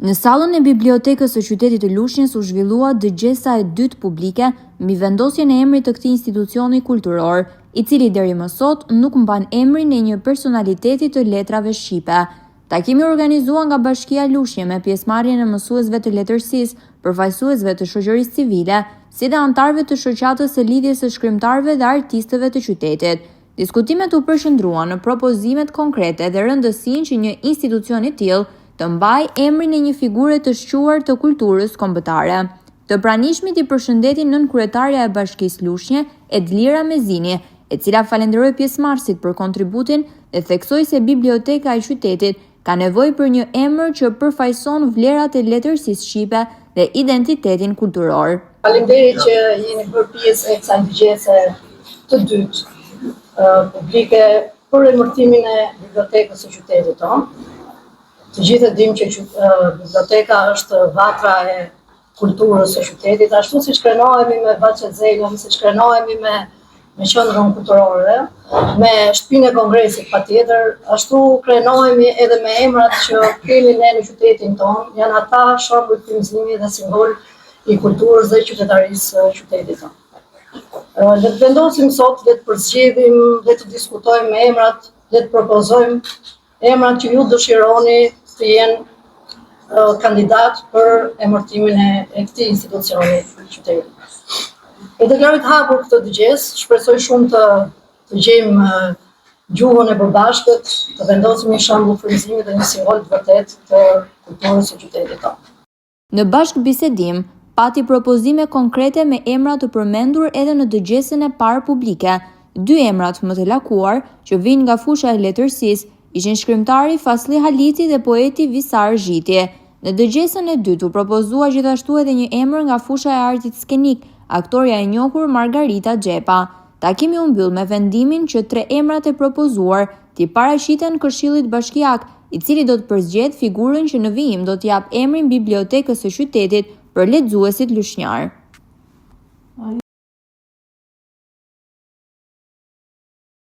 Në sallën e bibliotekës së qytetit të Lushnjës u zhvillua dëgjesa e dytë publike mbi vendosjen e emrit të këtij institucioni kulturor, i cili deri më sot nuk mban emrin e një personaliteti të letrave shqipe. Takimi organizua nga Bashkia Lushnjë me pjesëmarrjen e mësuesve të letërsisë, përfaqësuesve të shoqërisë civile, si dhe anëtarëve të shoqatës së lidhjes së shkrimtarëve dhe artistëve të qytetit. Diskutimet u përqendruan në propozimet konkrete dhe rëndësinë që një institucion i tillë të mbaj emrin e një figure të shquar të kulturës kombëtare. Të pranishmit i përshëndeti nënkryetaria e Bashkisë Lushnjë, Edlira Mezini, e cila falenderoi pjesëmarrësit për kontributin dhe theksoi se biblioteka e qytetit ka nevojë për një emër që përfaqëson vlerat e letërsisë shqipe dhe identitetin kulturor. Faleminderit që jeni bërë pjesë e kësaj dëgjese të dytë publike për emërtimin e bibliotekës së qytetit tonë. Të gjithë dimë që biblioteka është vatra e kulturës së qytetit, ashtu siç krenohemi me Vaçezelën, siç krenohemi me qendrën kulturore, me shtëpinë e kongresit patjetër, ashtu krenohemi edhe me emrat që kemi ne në qytetin tonë, janë ata shembull frymëzimi dhe simbol i kulturës dhe qytetarisë së qytetit tonë. Le të vendosim sot, le të përzgjedhim, le të diskutojmë me emrat, le të propozojmë emrat që ju dëshironi të jenë kandidat për emërtimin e këtij institucioni të qytetit. E deklaroj të hapur këtë dëgjesë, shpresoj shumë të gjejmë gjuhën e përbashkët, të vendosim një shembull frymëzimi dhe një simbol të vërtet të kulturës së qytetit tonë. Në bashkëbisedim, pati propozime konkrete me emra të përmendur edhe në dëgjesën e parë publike. Dy emrat më të lakuar që vijnë nga fusha e letërsisë ishin shkrimtari Fasli Haliti dhe poeti Visar Zhiti. Në dëgjesën e dytë u propozua gjithashtu edhe një emër nga fusha e artit skenik, aktoria e njohur Margarita Xhepa. Takimi u mbyll me vendimin që 3 emrat e propozuar t'i paraqiten Këshillit Bashkiak, i cili do të përzgjedh figurën që në vijim do t'i jap emrin bibliotekës së qytetit për lexuesit lushnjar.